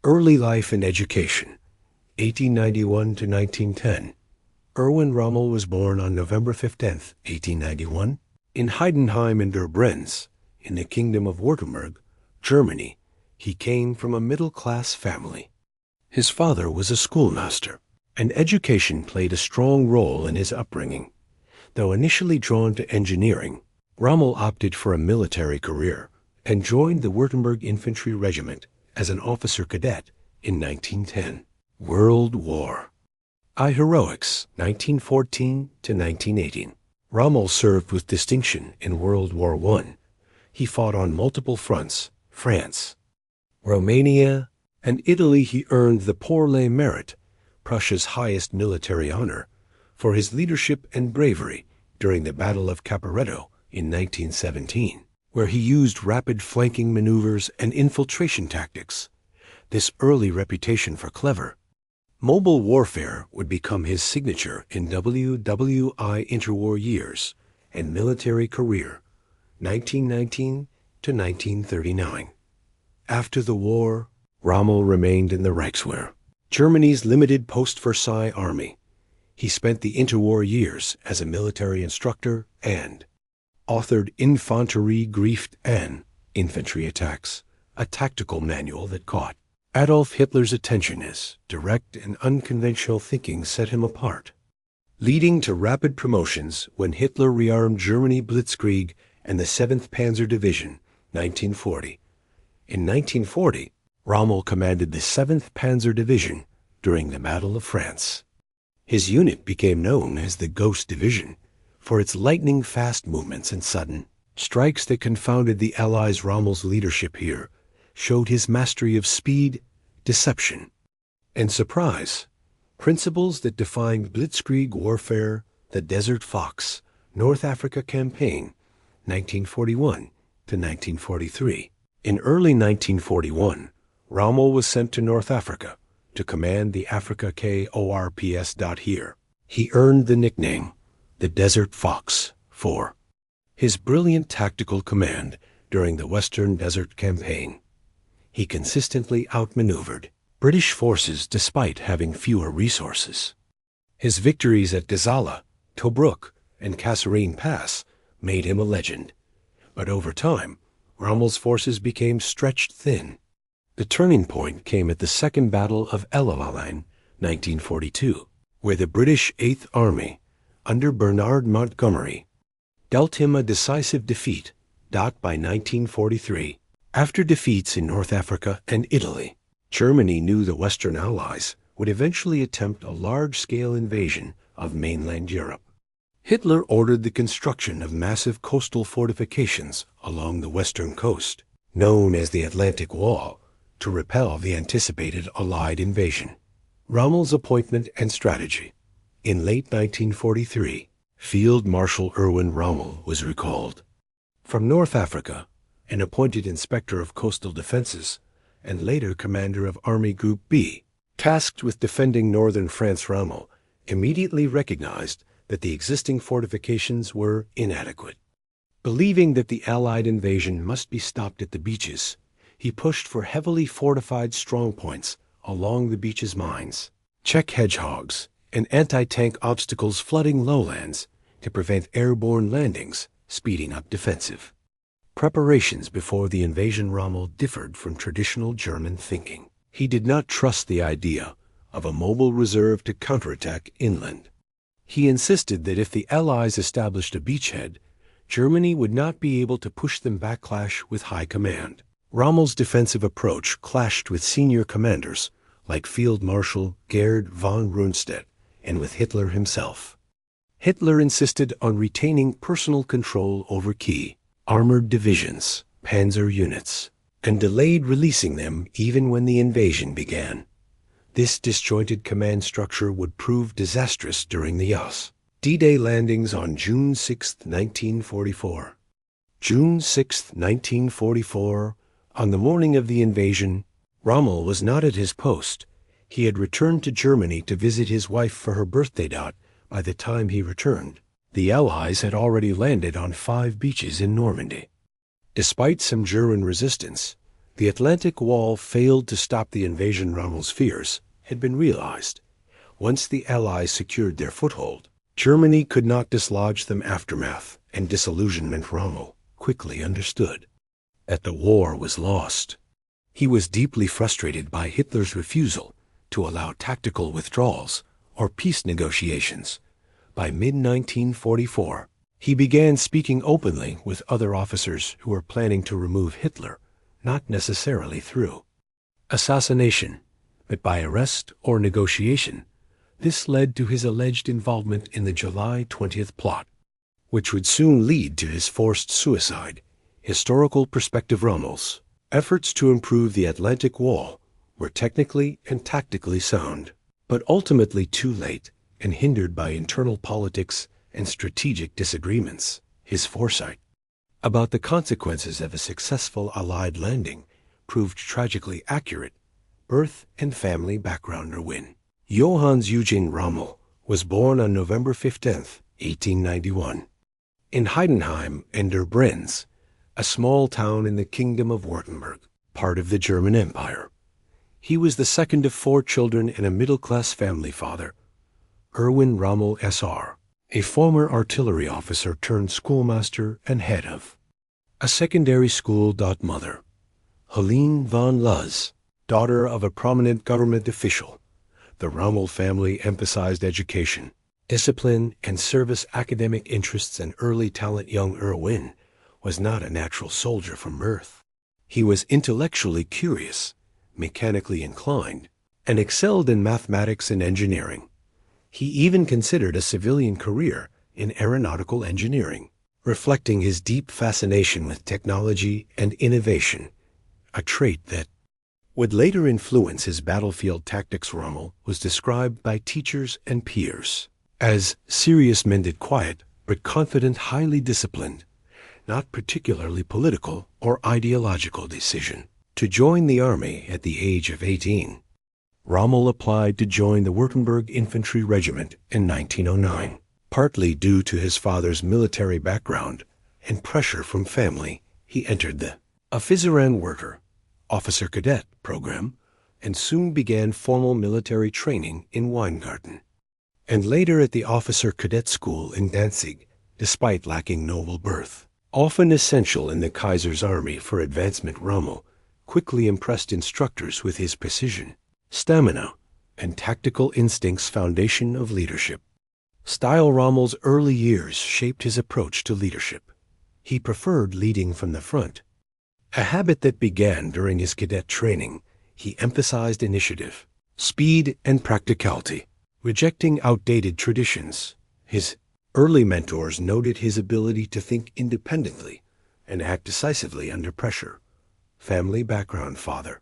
Early life and education, 1891 to 1910. Erwin Rommel was born on November 15, 1891, in Heidenheim in der Brenz, in the Kingdom of Württemberg, Germany. He came from a middle-class family. His father was a schoolmaster, and education played a strong role in his upbringing. Though initially drawn to engineering, Rommel opted for a military career and joined the Württemberg Infantry Regiment as an officer cadet in 1910. World War. Heroics, 1914 to 1918. Rommel served with distinction in World War I. He fought on multiple fronts: France, Romania, and Italy. He earned the Pour le Mérite, Prussia's highest military honor, for his leadership and bravery during the Battle of Caporetto in 1917, where he used rapid flanking maneuvers and infiltration tactics. This early reputation for clever, mobile warfare would become his signature in WWI interwar years and military career, 1919 to 1939. After the war, Rommel remained in the Reichswehr, Germany's limited post-Versailles army. He spent the interwar years as a military instructor and authored Infanterie greift an, Infantry Attacks, a tactical manual that caught Adolf Hitler's attention as direct and unconventional thinking set him apart, leading to rapid promotions when Hitler rearmed Germany Blitzkrieg and the 7th Panzer Division, 1940. In 1940, Rommel commanded the 7th Panzer Division during the Battle of France. His unit became known as the Ghost Division for its lightning-fast movements and sudden strikes that confounded the Allies. Rommel's leadership here showed his mastery of speed, deception, and surprise, principles that defined Blitzkrieg warfare, the Desert Fox, North Africa Campaign, 1941 to 1943. In early 1941, Rommel was sent to North Africa to command the Afrika Korps. Here, he earned the nickname the Desert Fox for his brilliant tactical command during the Western Desert Campaign. He consistently outmaneuvered British forces despite having fewer resources. His victories at Gazala, Tobruk, and Kasserine Pass made him a legend. But over time, Rommel's forces became stretched thin. The turning point came at the Second Battle of El Alamein, 1942, where the British Eighth Army, under Bernard Montgomery, dealt him a decisive defeat. By 1943, after defeats in North Africa and Italy, Germany knew the Western Allies would eventually attempt a large-scale invasion of mainland Europe. Hitler ordered the construction of massive coastal fortifications along the western coast, known as the Atlantic Wall, to repel the anticipated Allied invasion. Rommel's appointment and strategy. In late 1943, Field Marshal Erwin Rommel was recalled from North Africa and appointed Inspector of Coastal Defenses and later Commander of Army Group B, tasked with defending northern France. Rommel immediately recognized that the existing fortifications were inadequate. Believing that the Allied invasion must be stopped at the beaches, he pushed for heavily fortified strongpoints along the beaches' mines, Czech hedgehogs, and anti-tank obstacles flooding lowlands to prevent airborne landings, speeding up defensive preparations before the invasion. Rommel differed from traditional German thinking. He did not trust the idea of a mobile reserve to counterattack inland. He insisted that if the Allies established a beachhead, Germany would not be able to push them back. Clash with high command. Rommel's defensive approach clashed with senior commanders like Field Marshal Gerd von Rundstedt and with Hitler himself. Hitler insisted on retaining personal control over key armored divisions, panzer units, and delayed releasing them even when the invasion began. This disjointed command structure would prove disastrous during the D-Day landings on June 6, 1944. June 6, 1944, on the morning of the invasion, Rommel was not at his post. He had returned to Germany to visit his wife for her birthday. By the time he returned, the Allies had already landed on 5 beaches in Normandy. Despite some German resistance, The Atlantic Wall failed to stop the invasion Rommel's fears had been realized. Once the Allies secured their foothold, Germany could not dislodge them. Aftermath and disillusionment. Rommel quickly understood that the war was lost. He was deeply frustrated by Hitler's refusal to allow tactical withdrawals or peace negotiations. By mid-1944, he began speaking openly with other officers who were planning to remove Hitler, not necessarily through assassination, but by arrest or negotiation. This led to his alleged involvement in the July 20th plot, which would soon lead to his forced suicide. Historical perspective. Rommel's efforts to improve the Atlantic Wall were technically and tactically sound, but ultimately too late and hindered by internal politics and strategic disagreements. His foresight about the consequences of a successful Allied landing proved tragically accurate. Birth and family background. Erwin Johannes Eugen Rommel was born on November 15th, 1891, in Heidenheim an der Brenz, a small town in the Kingdom of Württemberg, part of the German Empire. He was the second of 4 children and a middle-class family. Father, Erwin Rommel Sr., a former artillery officer turned schoolmaster and head of a secondary school. Mother, Helene von Luz, daughter of a prominent government official. The Rommel family emphasized education, discipline, and service. Academic interests and early talent. Young Erwin was not a natural soldier from birth. He was intellectually curious, mechanically inclined, and excelled in mathematics and engineering. He even considered a civilian career in aeronautical engineering, reflecting his deep fascination with technology and innovation, a trait that would later influence his battlefield tactics. Rommel was described by teachers and peers as serious-minded, quiet, but confident, highly disciplined, not particularly political or ideological. Decision to join the army at the age of 18. Rommel applied to join the Württemberg Infantry Regiment in 1909, partly due to his father's military background and pressure from family. He entered the Officerenwerker, officer cadet program, and soon began formal military training in Weingarten, and later at the officer cadet school in Danzig. Despite lacking noble birth, often essential in the Kaiser's army for advancement, Rommel quickly impressed instructors with his precision, stamina, and tactical instincts. Foundation of leadership style. Rommel's early years shaped his approach to leadership. He preferred leading from the front, a habit that began during his cadet training. He emphasized initiative, speed, and practicality, rejecting outdated traditions. His early mentors noted his ability to think independently and act decisively under pressure. Family background. Father,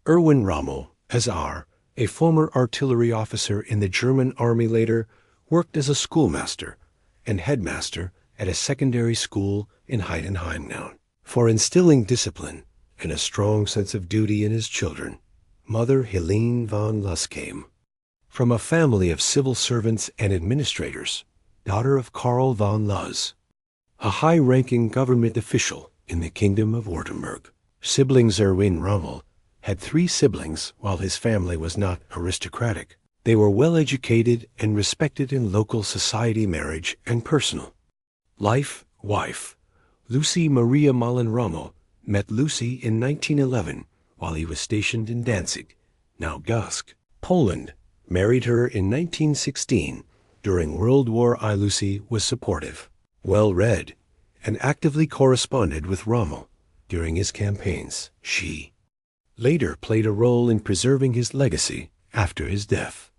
Erwin Rommel, Sr., a former artillery officer in the German army, later worked as a schoolmaster and headmaster at a secondary school in Heidenheim, known for instilling discipline and a strong sense of duty in his children. Mother, Helene von Luz, came from a family of civil servants and administrators, daughter of Karl von Luz, a high-ranking government official in the Kingdom of Württemberg. Siblings. Erwin Rommel had 3 siblings. While his family was not aristocratic, they were well-educated and respected in local society. Marriage and personal life. Wife, Lucy Maria Malin Rommel, met Lucy in 1911 while he was stationed in Danzig, now Gdańsk, Poland. Married her in 1916 during World War I. Lucy was supportive, well-read, and actively corresponded with Rommel during his campaigns. She later played a role in preserving his legacy after his death.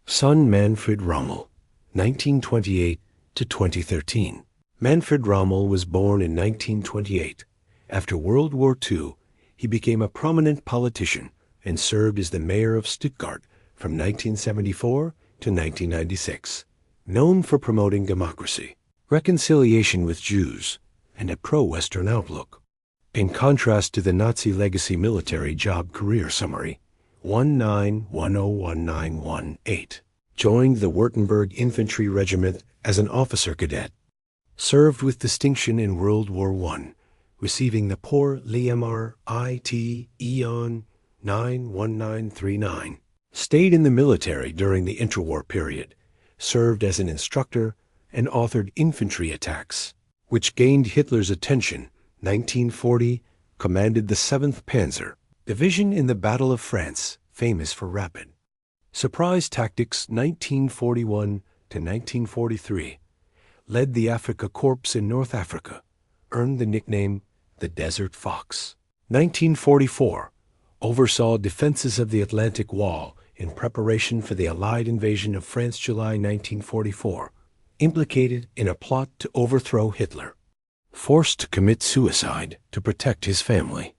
Son Manfred Rommel, 1928 to 2013. Manfred Rommel was born in 1928. After World War II, he became a prominent politician and served as the mayor of Stuttgart from 1974 to 1996. Known for promoting democracy, reconciliation with Jews, and a pro-Western outlook. In contrast to the Nazi legacy. Military job. Career summary: 19101918. Joined the Württemberg Infantry Regiment as an officer cadet. Served with distinction in World War I. receiving the Pour l'Amour IT Eon 91939. Stayed in the military during the interwar period, served as an instructor, and authored Infantry Attacks, which gained Hitler's attention. 1940, commanded the 7th Panzer Division in the Battle of France, famous for rapid surprise tactics. 1941 to 1943, led the Afrika Korps in North Africa, earned the nickname the Desert Fox. 1944, oversaw defenses of the Atlantic Wall in preparation for the Allied invasion of France. July 1944, implicated in a plot to overthrow Hitler. Forced to commit suicide to protect his family.